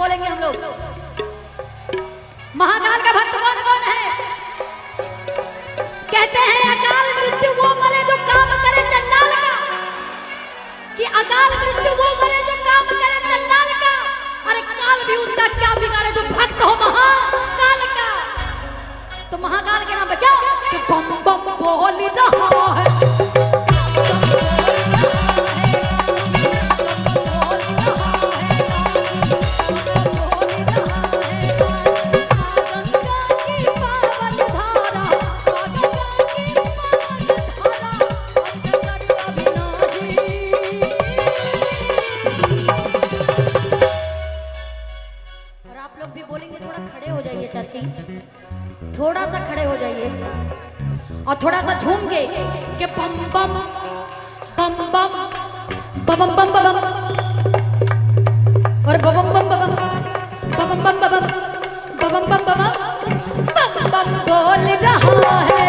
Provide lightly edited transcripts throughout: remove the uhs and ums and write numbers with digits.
बोलेंगे हम लोग? महाकाल का भक्त कौन कौन है? कहते हैं अकाल मृत्यु वो मरे जो काम करे चंडाल का, कि अकाल मृत्यु वो मरे जो काम करे चंडाल का। अरे काल भी उसका क्या बिगाड़े जो भक्त हो महाकाल का। तो महाकाल के नाम पे क्या कि बम बम बोल रहा है। थोड़ा सा खड़े हो जाइए और थोड़ा सा झूम के कि बम बम बम बम बम बम बम बम और बम बम बम बम बम बम बम बम बम बम बम बोल रहा है।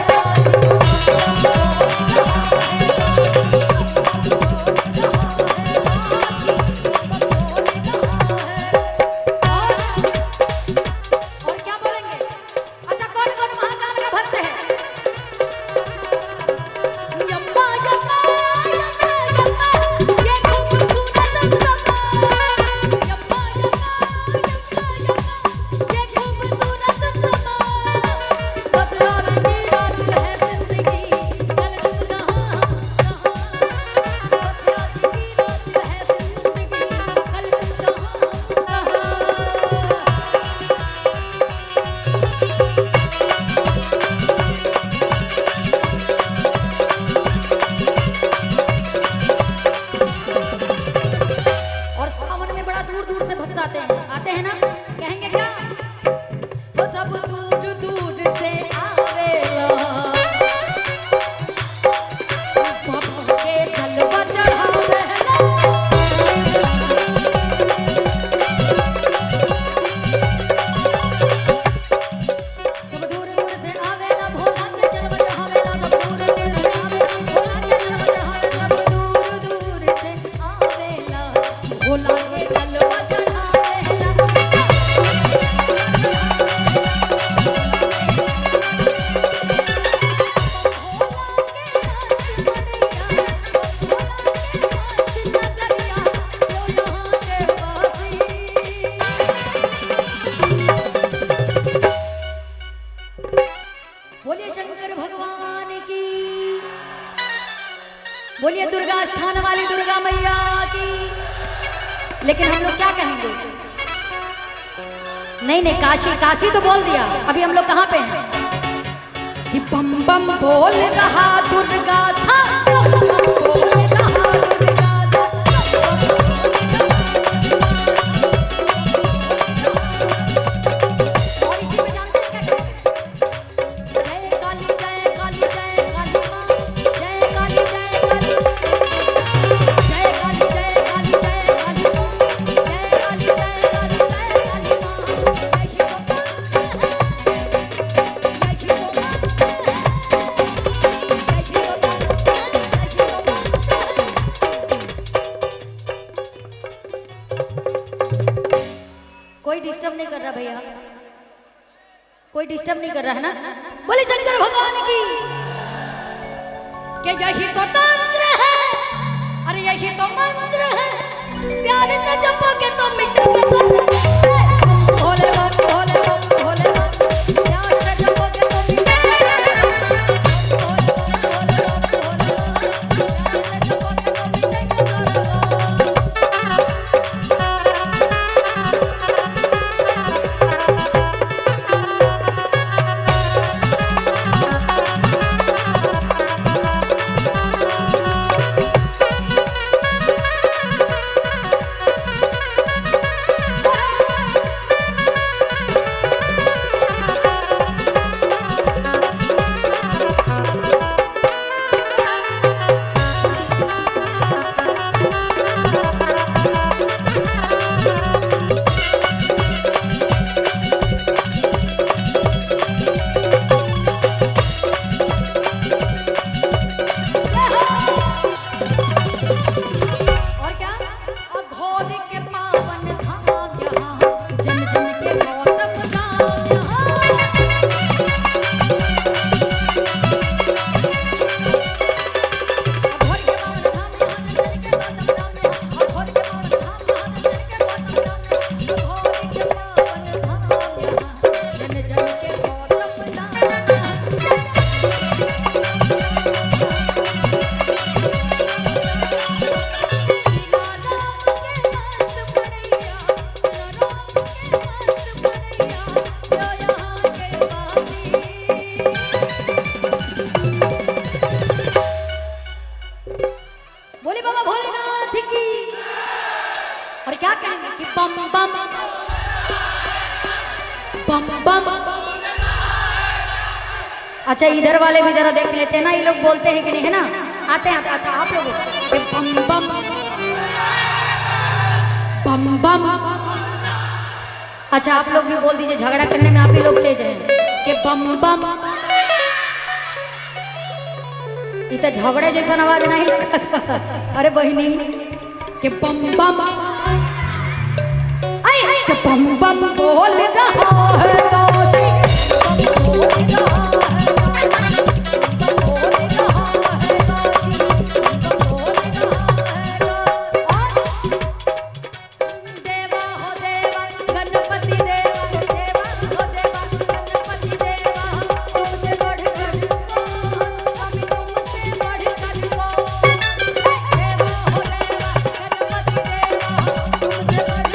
आते हैं ना, कहेंगे क्या वो सब दूर दूर से आवेला बाबा के हलवा चढ़ावेला। सब दूर दूर से आवेला भोला के जलवा चढ़ावेला। सब दूर दूर से आवेला भोला के जलवा चढ़ावेला। सब दूर दूर से आवेला भोला के जलवा बोलिए दुर्गा स्थान वाली दुर्गा मैया की। लेकिन हम लोग क्या कहेंगे? नहीं नहीं, काशी काशी तो बोल दिया, अभी हम लोग कहाँ पे हैं? कि बम बम बोल रहा दुर्गा था, बम बम बोल रहा दुर्गा था। कोई डिस्टर्ब नहीं कर रहा भैया, कोई डिस्टर्ब नहीं कर रहा है ना? बोले शंकर भगवान की कि यही तो तंत्र है, अरे यही तो मंत्र है, प्यार से जपोगे तो मिटेंगे भोले बम भोले बम भोले बम। प्यार से जपोगे तो मिटेंगे भोले बम भोले बम भोले बम। प्यार से जपोगे तो मिटेंगे बोली बाबा भोलेनाथ की। और क्या कहेंगे कि बम बम बम बम। अच्छा इधर वाले भी जरा देख लेते हैं ना, ये लोग बोलते हैं कि नहीं, है ना? आते हैं अच्छा आप लोग बम बम बम बम। अच्छा आप लोग भी बोल दीजिए, झगड़ा करने में आप ही लोग तेज हैं कि बम बम। इतना झगड़े जैसा आवाज नहीं लगा था। अरे बहिनी के बम बम के बम बम बोल रहा है काशी, बम बोल रहा है, बम बोल रहा है काशी, बम बोल रहा है। देवा हो देवा गणपति देवा, देवा हो देवा गणपति देवा, तुमसे बढ़कर अभी तुमसे बढ़कर देवा हो देवा गणपति देवा, तुमसे बढ़कर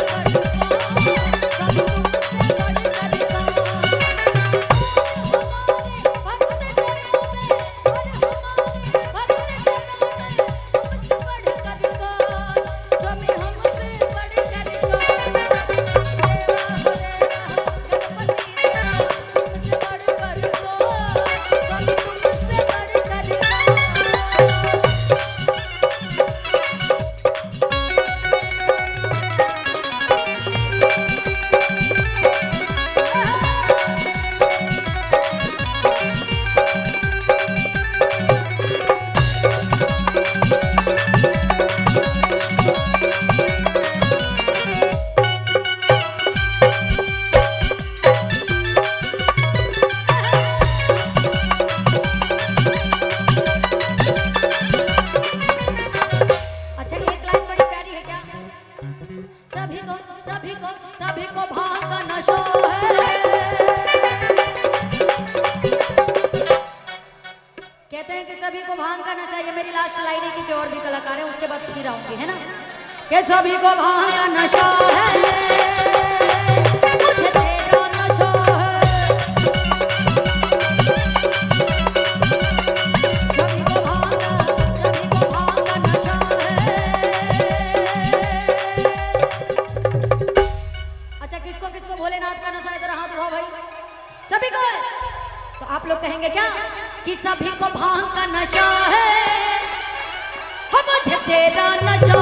सभी को भांग का नशा है। कहते हैं कि सभी को भांग का नशा। ये मेरी लास्ट लाइन है कि और भी कलाकार हैं, उसके बाद फिर आऊंगी, है ना? कि सभी को भांग का नशा है, मुझे तेरा नशा है। सभी को भांग का नशा है। अच्छा किसको किसको भोलेनाथ का नशा है? जरा हाथ उठाओ भाई, सभी को है। तो आप लोग कहेंगे क्या कि सभी को भांग का नशा है, मुझे तेरा नशा